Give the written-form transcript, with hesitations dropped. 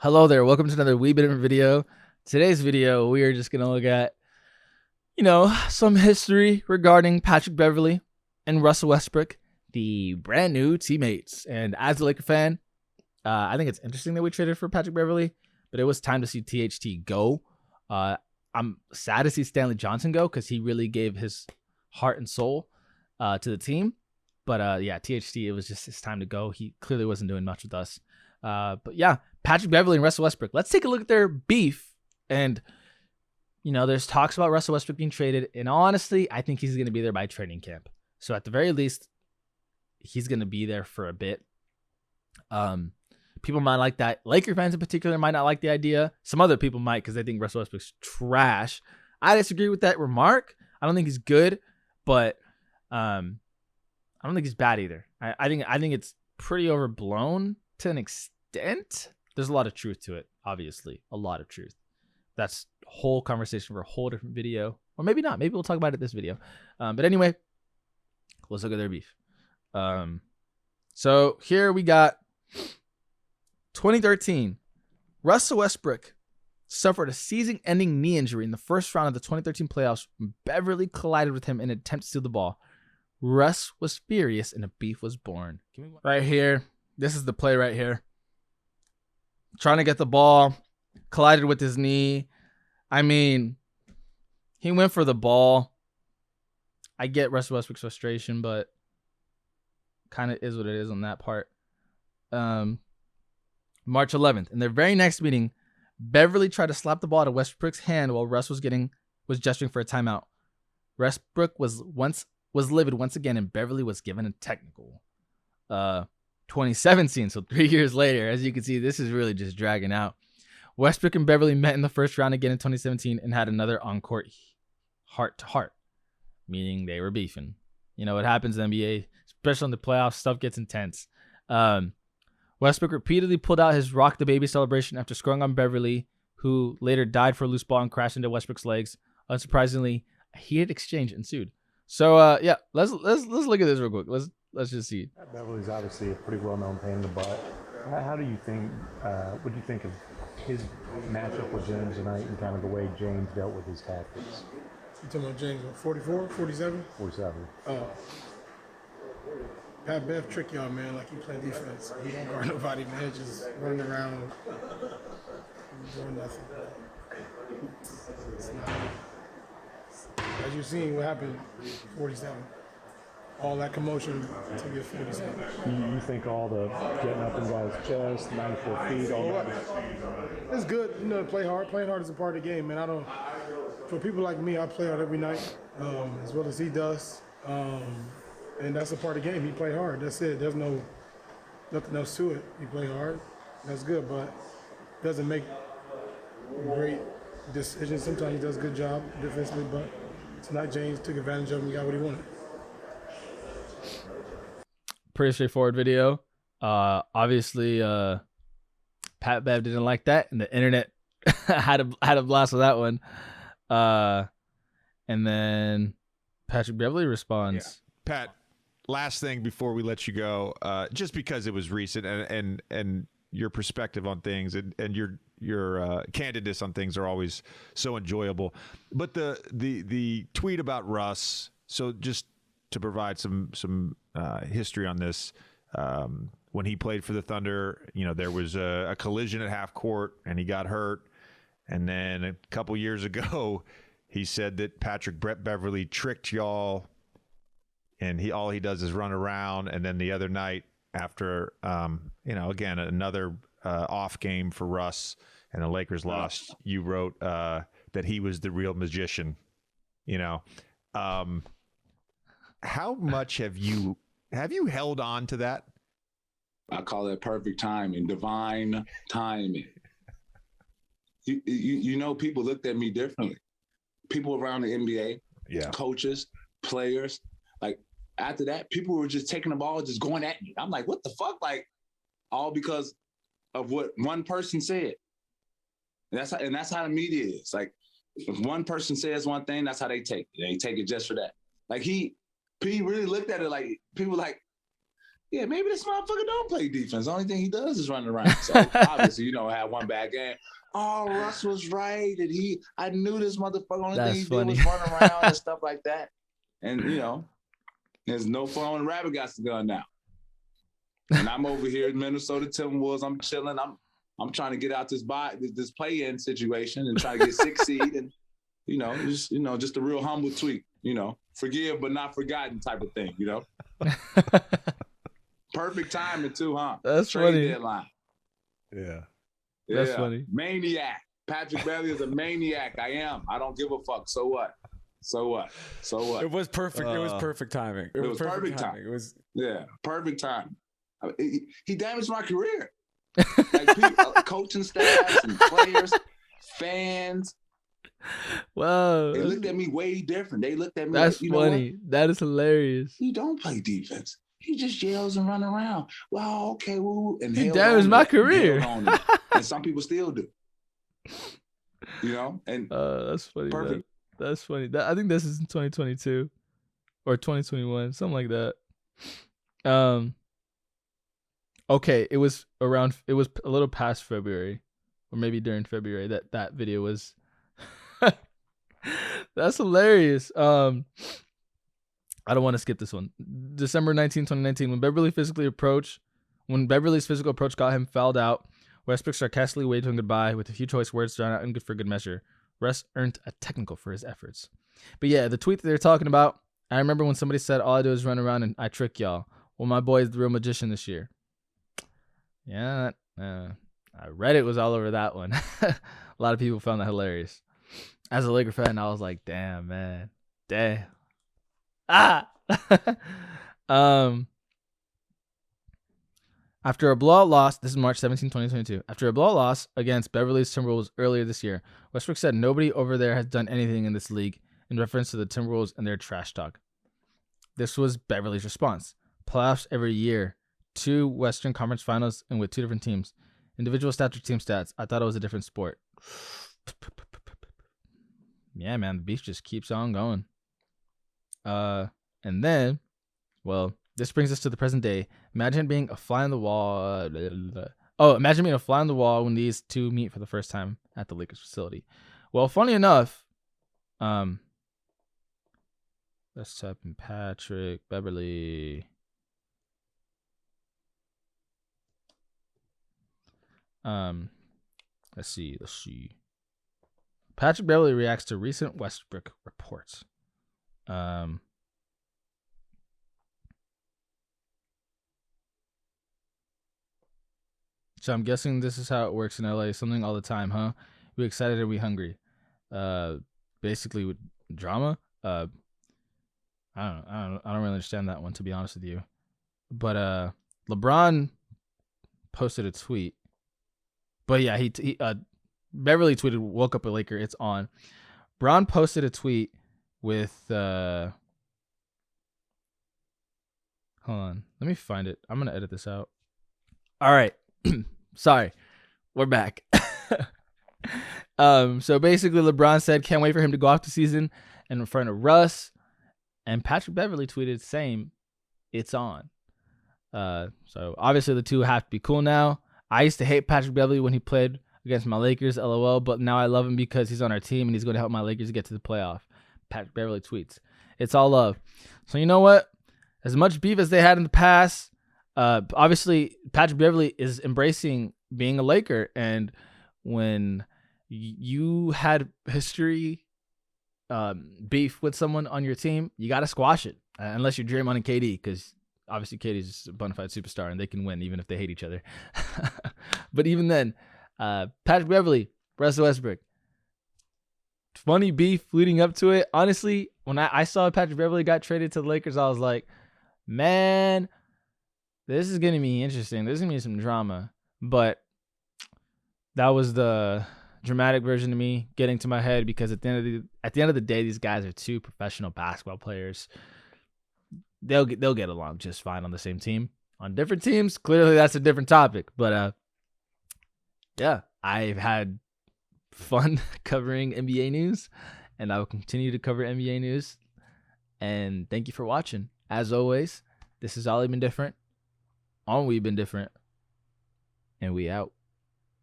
Hello there. Welcome to another wee bit of video. Today's video, we are just going to look at, some history regarding Patrick Beverley and Russell Westbrook, the brand new teammates. And as a Laker fan, I think it's interesting that we traded for Patrick Beverley, but it was time to see THT go. I'm sad to see Stanley Johnson go because he really gave his heart and soul to the team. But THT, it was just his time to go. He clearly wasn't doing much with us. But yeah, Patrick Beverley and Russell Westbrook. Let's take a look at their beef. And, there's talks about Russell Westbrook being traded. And honestly, I think he's going to be there by training camp. So at the very least, he's going to be there for a bit. People might like that. Laker fans in particular might not like the idea. Some other people might because they think Russell Westbrook's trash. I disagree with that remark. I don't think he's good, but I don't think he's bad either. I think it's pretty overblown to an extent. There's a lot of truth to it, obviously. A lot of truth. That's a whole conversation for a whole different video. Or maybe not. Maybe we'll talk about it this video. But anyway, let's look at their beef. So here we got 2013. Russell Westbrook suffered a season-ending knee injury in the first round of the 2013 playoffs when Beverley collided with him in an attempt to steal the ball. Russ was furious and a beef was born. Right here. This is the play right here. Trying to get the ball. Collided with his knee. I mean, he went for the ball. I get Russell Westbrook's frustration, but kind of is what it is on that part. March 11th. In their very next meeting, Beverley tried to slap the ball out of Westbrook's hand while Russ was gesturing for a timeout. Westbrook was livid once again, and Beverley was given a technical. 2017, so 3 years later, as you can see, this is really just dragging out. Westbrook and Beverley met in the first round again in 2017 and had another on-court heart-to-heart, meaning they were beefing. You know what happens in the NBA, especially in the playoffs, stuff gets intense. Westbrook repeatedly pulled out his rock the baby celebration after scoring on Beverley, who later died for a loose ball and crashed into Westbrook's legs. Unsurprisingly, a heated exchange ensued. So let's look at this real quick. Let's just see. Beverley's obviously a pretty well-known pain in the butt. How do you think? What do you think of his matchup with James tonight and kind of the way James dealt with his tactics? You talking about James? 44, 47? 47. Pat Bev trick y'all, man. Like he play defense. He don't guard nobody, man. Just running around, doing nothing. It's not, as you've seen, what happened? 47. All that commotion to get 47. You think all the getting up in guys' chest, 94 feet, all that? It's good, to play hard. Playing hard is a part of the game, man. For people like me, I play hard every night, as well as he does. And that's a part of the game. He play hard. That's it. There's nothing else to it. He play hard. That's good, but doesn't make great decisions. Sometimes he does a good job defensively, but tonight James took advantage of him and got what he wanted. Pretty straightforward video. Obviously, Pat Bev didn't like that, and the internet had a blast with that one. And then Patrick Beverley responds. Yeah. Pat, last thing before we let you go, just because it was recent and your perspective on things and your candidness on things are always so enjoyable. But the tweet about Russ, so just to provide some history on this, when he played for the Thunder, there was a collision at half court and he got hurt. And then a couple years ago, he said that Patrick Beverley tricked y'all, and all he does is run around. And then the other night, after again another off game for Russ, and the Lakers lost, you wrote that he was the real magician. How much have you held on to that? I call it perfect timing, divine timing. People looked at me differently. People around the NBA, coaches, players, like after that, people were just taking the ball, just going at me. I'm like, what the fuck? Like, all because of what one person said. And that's how the media is. Like, if one person says one thing, that's how they take it. They take it just for that. Like he really looked at it like people like, yeah, maybe this motherfucker don't play defense. The only thing he does is run around. So obviously, had one bad game. Oh, Russ was right. And I knew this motherfucker. Only thing he did was run around and stuff like that. And, there's no fun when Rabbit got the gun now. And I'm over here in Minnesota Timberwolves. I'm chilling. I'm trying to get out this play-in situation and try to get 6 seed. And, just a real humble tweet, forgive but not forgotten type of thing, Perfect timing too, huh? That's Trade funny. Deadline. Yeah. That's funny. Maniac. Patrick Beverley is a maniac. I am. I don't give a fuck. So what? It was perfect. It was perfect timing. It was perfect timing. It was perfect timing. I mean, he damaged my career. Like people, coaching staffs and players, fans. Wow. They looked at me way different. They looked at me. That's like, funny. That is hilarious. He don't play defense. He just yells and run around. Well, okay, woo. And he damaged my career. And some people still do. And that's funny. Perfect. That's funny. I think this is in 2022 or 2021, something like that. Okay, it was a little past February, or maybe during February that video was. That's hilarious. I don't want to skip this one. December 19, 2019, when Beverly's physical approach got him fouled out, Westbrook sarcastically waved him goodbye with a few choice words drawn out and good for good measure. Russ earned a technical for his efforts. But yeah, the tweet that they're talking about, I remember when somebody said, all I do is run around and I trick y'all. Well, my boy is the real magician this year. Yeah, Reddit was all over that one. A lot of people found that hilarious. As a Laker fan, I was like, damn, man. Damn. After a blowout loss, this is March 17, 2022. After a blowout loss against Beverly's Timberwolves earlier this year, Westbrook said nobody over there has done anything in this league in reference to the Timberwolves and their trash talk. This was Beverly's response. Playoffs every year. 2 Western Conference Finals and with 2 different teams. Individual stats or team stats. I thought it was a different sport. Yeah, man, the beef just keeps on going. And then, well, this brings us to the present day. Imagine being a fly on the wall. Imagine being a fly on the wall when these two meet for the first time at the Lakers facility. Well, funny enough, let's type in Patrick Beverley. Let's see. Patrick Beverley reacts to recent Westbrook reports. So I'm guessing this is how it works in LA. Something all the time, huh? We excited and we hungry. Basically with drama. I don't really understand that one, to be honest with you. But LeBron posted a tweet. But yeah, he Beverly tweeted, "Woke up a Laker, it's on." Bron posted a tweet with hold on, let me find it. I'm gonna edit this out. All right. Sorry, we're back. So basically LeBron said can't wait for him to go off the season in front of Russ, and Patrick Beverley tweeted same, it's on. So obviously the two have to be cool now. I used to hate Patrick Beverley when he played against my Lakers, LOL, but now I love him because he's on our team and he's going to help my Lakers get to the playoff. Patrick Beverley tweets, it's all love. So you know what? As much beef as they had in the past, obviously Patrick Beverley is embracing being a Laker, and when you had history beef with someone on your team, you got to squash it, unless you're Draymond and KD, because obviously KD's just a bona fide superstar and they can win even if they hate each other. But even then, Patrick Beverley, Russell Westbrook, funny beef leading up to it. Honestly, when I saw Patrick Beverley got traded to the Lakers, I was like, man, this is going to be interesting. There's going to be some drama. But that was the dramatic version of me getting to my head, because at the end of the day, these guys are two professional basketball players. They'll get along just fine on the same team. On different teams, clearly that's a different topic. But yeah, I've had fun covering NBA news, and I will continue to cover NBA news. And thank you for watching. As always, this is All Even Different. on We've Been Different. And we out.